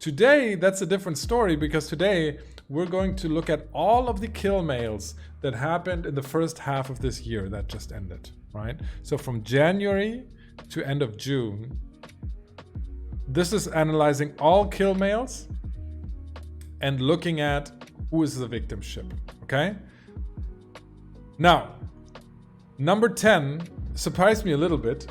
Today, that's a different story, because today we're going to look at all of the kill mails that happened in the first half of this year that just ended, right? So from January to end of June, this is analyzing all kill mails and looking at who is the victim ship, okay? Now, number 10 surprised me a little bit.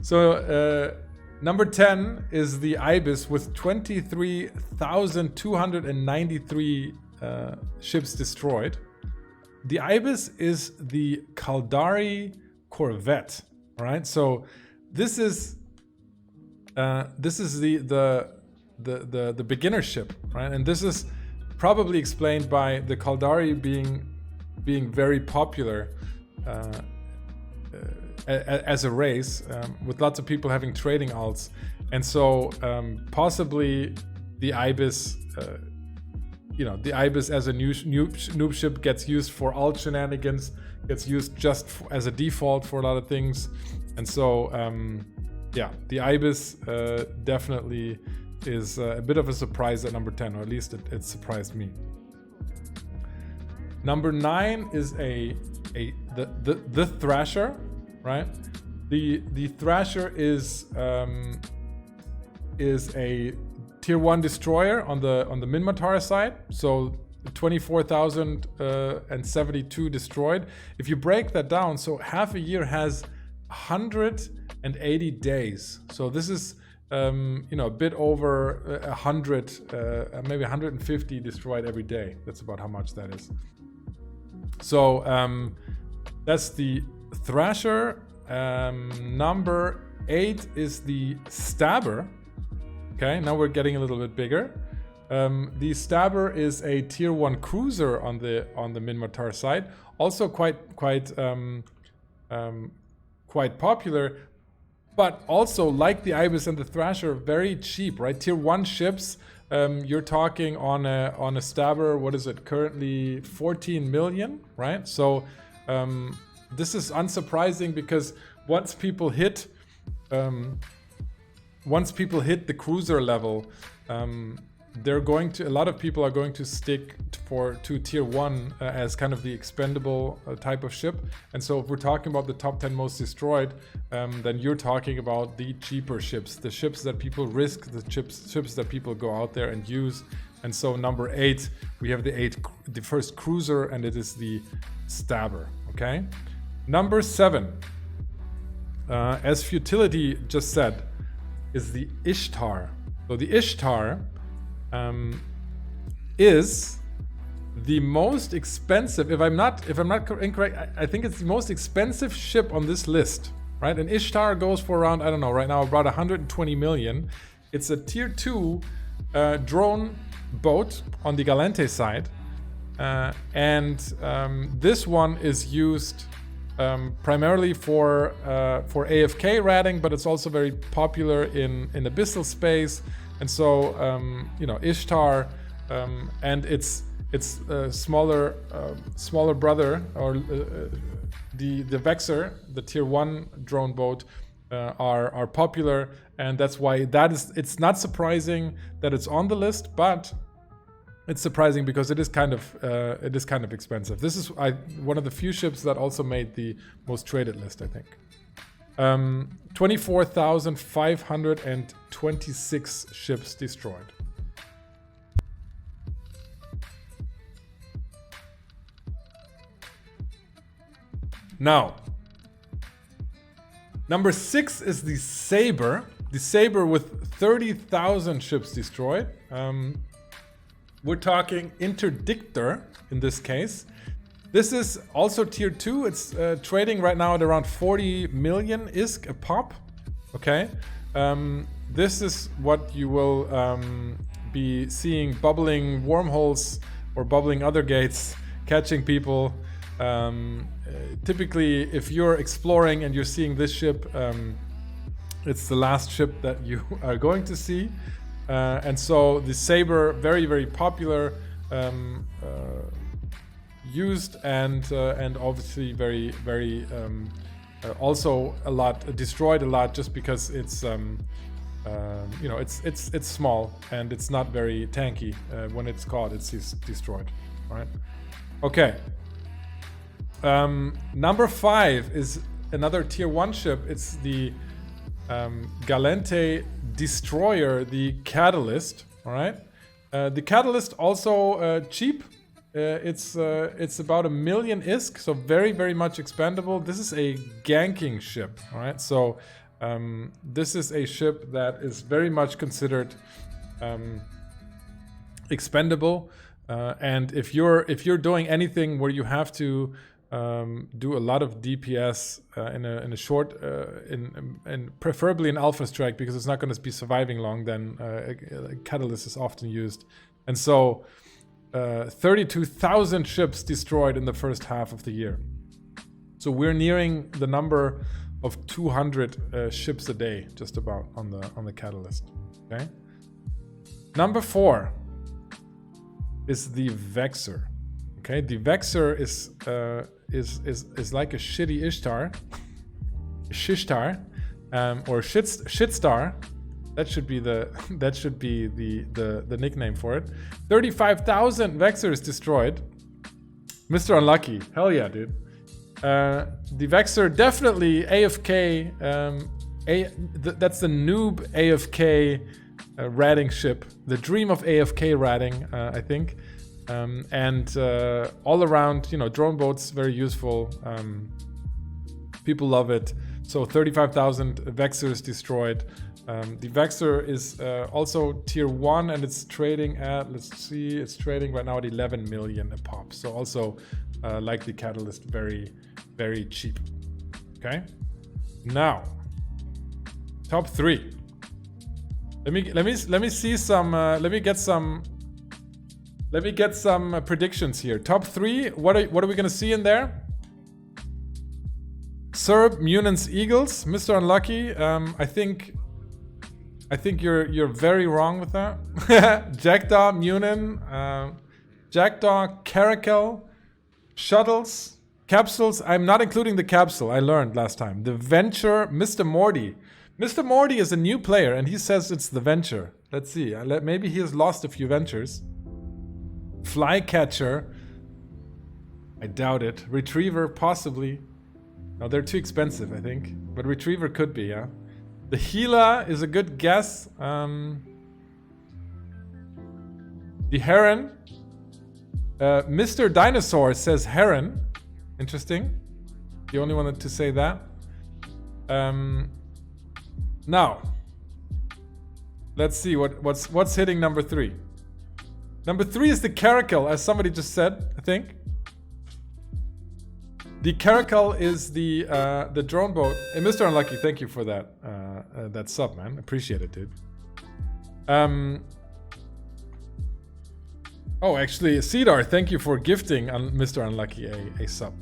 So, number 10 is the Ibis with 23,293 ships destroyed. The Ibis is the Caldari corvette, right? So this is the beginner ship, right? And this is probably explained by the Caldari being very popular as a race, with lots of people having trading alts, and so possibly the Ibis, the Ibis as a noob ship gets used for alt shenanigans, gets used just as a default for a lot of things, and so the Ibis definitely is a bit of a surprise at number 10, or at least it surprised me. Number 9 is the Thrasher. Right, the Thrasher is a tier 1 destroyer on the Minmatar side. So 24,072 destroyed. If you break that down, so half a year has 180 days. So this is a bit over 100, maybe 150 destroyed every day. That's about how much that is. So that's the Thrasher. Number 8 is the Stabber. Okay, now we're getting a little bit bigger. The Stabber is a tier 1 cruiser on the Minmatar side, also quite popular, but also like the Ibis and the Thrasher, very cheap, right? Tier 1 ships. You're talking on a Stabber. What is it currently? 14 million, right? So. This is unsurprising, because once people hit the cruiser level, a lot of people are going to stick to tier 1 as kind of the expendable type of ship. And so if we're talking about the top 10 most destroyed, then you're talking about the cheaper ships, the ships that people risk, the ships that people go out there and use. And so number 8, we have the first cruiser, and it is the Stabber. Okay. Number 7, as Futility just said, is the Ishtar. So the Ishtar is the most expensive. If I'm not incorrect, I think it's the most expensive ship on this list, right? And Ishtar goes for around, I don't know, right now about 120 million. It's a tier 2 drone boat on the Galente side, and this one is used primarily for AFK ratting, but it's also very popular in abyssal space. And so Ishtar and its smaller brother, or the Vexor, the tier 1 drone boat, are popular, and that's why it's not surprising that it's on the list, but it's surprising because it is kind of expensive. This is one of the few ships that also made the most traded list, I think. 24,526 ships destroyed. Now, number 6 is the Saber. The Saber with 30,000 ships destroyed. We're talking Interdictor in this case. This is also tier 2. It's trading right now at around 40 million ISK a pop. Okay. This is what you will be seeing bubbling wormholes or bubbling other gates, catching people. Typically, if you're exploring and you're seeing this ship, it's the last ship that you are going to see. And so the Saber, very, very popular, used and obviously very, very also a lot destroyed a lot, just because it's you know, it's small and it's not very tanky. When it's caught, it's destroyed. All right. Okay. Number 5 is another tier 1 ship. It's the Gallente Destroyer, the Catalyst. All right. The Catalyst also cheap. It's about 1 million ISK, so very, very much expandable. This is a ganking ship. All right. So this is a ship that is very much considered expendable. And if you're doing anything where you have to do a lot of DPS in a short and preferably an alpha strike, because it's not going to be surviving long, then a Catalyst is often used. And so 32,000 ships destroyed in the first half of the year. So we're nearing the number of 200 ships a day, just about, on the Catalyst. Okay. Number 4 is the Vexor. Okay, the Vexor is like a shitty Ishtar, Shishtar, or Shitstar. That should be the nickname for it. 35,000 Vexors destroyed. Mr. Unlucky, hell yeah, dude. The Vexor definitely AFK. That's the noob AFK ratting ship, the dream of AFK ratting, I think. And all around, you know, drone boats, very useful. People love it. So 35,000 Vexors destroyed. The Vexor is also tier 1, and it's trading at, let's see, it's trading right now at 11 million a pop. So also, like the Catalyst, very, very cheap. Okay. Now, top 3. Let me see some. Let me get some predictions here. Top 3. What are we gonna see in there? Serb, Munins, Eagles. Mr. Unlucky. I think you're very wrong with that. Jackdaw, Munin, Jackdaw, Caracal, Shuttles, Capsules. I'm not including the Capsule. I learned last time. The Venture, Mr. Morty. Mr. Morty is a new player, and he says it's the Venture. Let's see. Maybe he has lost a few Ventures. Flycatcher. I doubt it. Retriever, possibly. No, they're too expensive, I think. But Retriever could be, yeah. The Gila is a good guess. The Heron. Mr. Dinosaur says Heron. Interesting. The only one to say that. Now, let's see what's hitting number 3. Number 3 is the Caracal, as somebody just said, I think. The Caracal is the drone boat. Hey, Mr. Unlucky, thank you for that sub, man. Appreciate it, dude. Oh, actually, Cedar, thank you for gifting Mr. Unlucky a sub.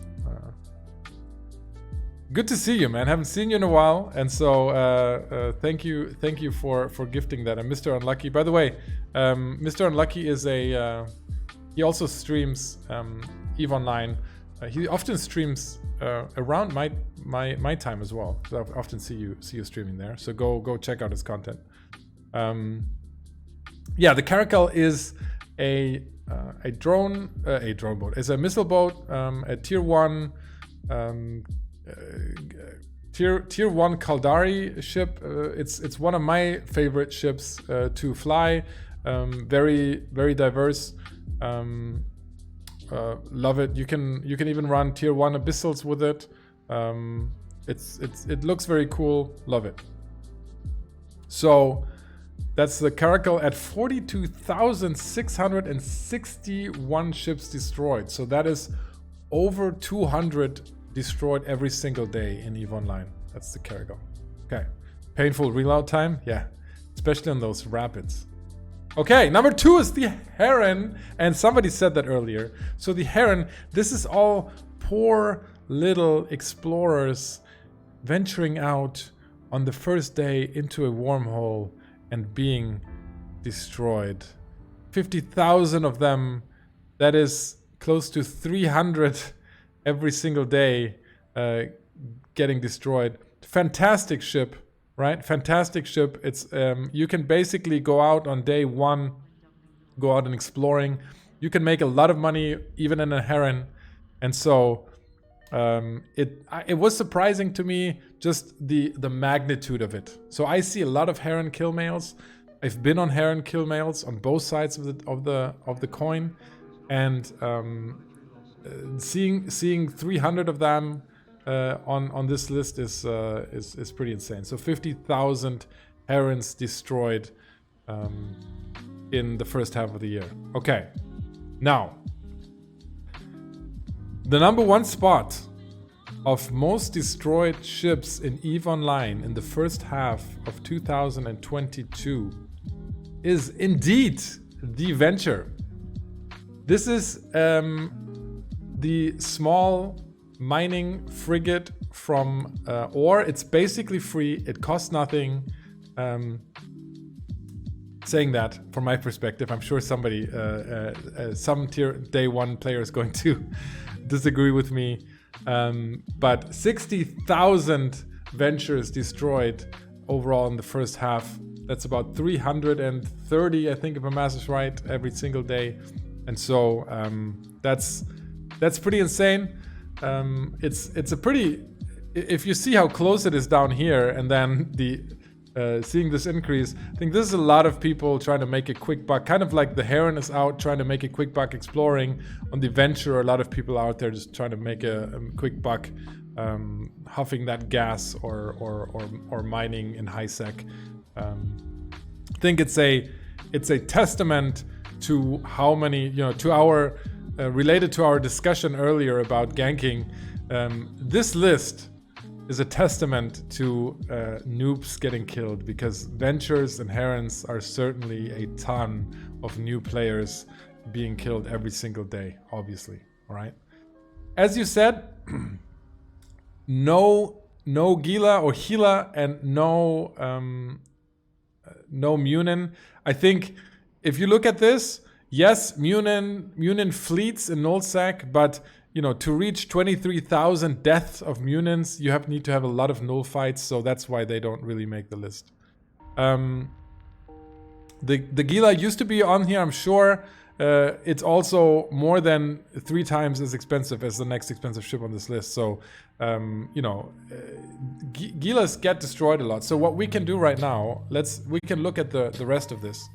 Good to see you, man. Haven't seen you in a while, and so thank you for gifting that. And Mr. Unlucky, by the way, Mr. Unlucky is he also streams EVE Online. He often streams around my time as well. So I often see you streaming there. So go check out his content. Yeah, the Caracal is a drone boat. It's a missile boat, a tier 1 tier 1 Caldari ship. It's one of my favorite ships to fly. Very, very diverse. Love it. You can even run tier 1 abyssals with it. It looks very cool. Love it. So that's the Caracal at 42,661 ships destroyed. So that is over 200 destroyed every single day in EVE Online. That's the Caracal. Okay. Painful reload time? Yeah. Especially on those rapids. Okay, number 2 is the Heron, and somebody said that earlier. So the Heron, this is all poor little explorers venturing out on the first day into a wormhole and being destroyed. 50,000 of them, that is close to 300 every single day getting destroyed. Fantastic ship. right? Fantastic ship. It's you can basically go out on day one, go out and exploring. You can make a lot of money even in a Heron, and so it was surprising to me just the magnitude of it. So I see a lot of Heron kill mails. I've been on Heron kill mails on both sides of the coin, and seeing 300 of them on this list is pretty insane. So 50,000 Herons destroyed in the first half of the year. Okay, now the number one spot of most destroyed ships in EVE Online in the first half of 2022 is indeed the Venture. This is the small mining frigate from Ore. It's basically free. It costs nothing. Saying that, from my perspective, I'm sure somebody, some tier day one player is going to disagree with me. But 60,000 Ventures destroyed overall in the first half. That's about 330, I think, if my math is right, every single day. And so that's pretty insane. It's a pretty, if you see how close it is down here, and then the seeing this increase, I think this is a lot of people trying to make a quick buck, kind of like the Heron is out trying to make a quick buck exploring. On the Venture, a lot of people out there just trying to make a quick buck, huffing that gas or mining in high sec. I think it's a testament to how many, to our related to our discussion earlier about ganking. This list is a testament to noobs getting killed, because Ventures and Herons are certainly a ton of new players being killed every single day, obviously. All right. As you said, no Gila or Gila and no Munin. I think if you look at this, yes, Munin fleets in nullsec, but to reach 23,000 deaths of Munins, you need to have a lot of null fights, so that's why they don't really make the list. The Gila used to be on here, I'm sure. It's also more than 3 times as expensive as the next expensive ship on this list. So, Gilas get destroyed a lot. So what we can do right now, we can look at the rest of this.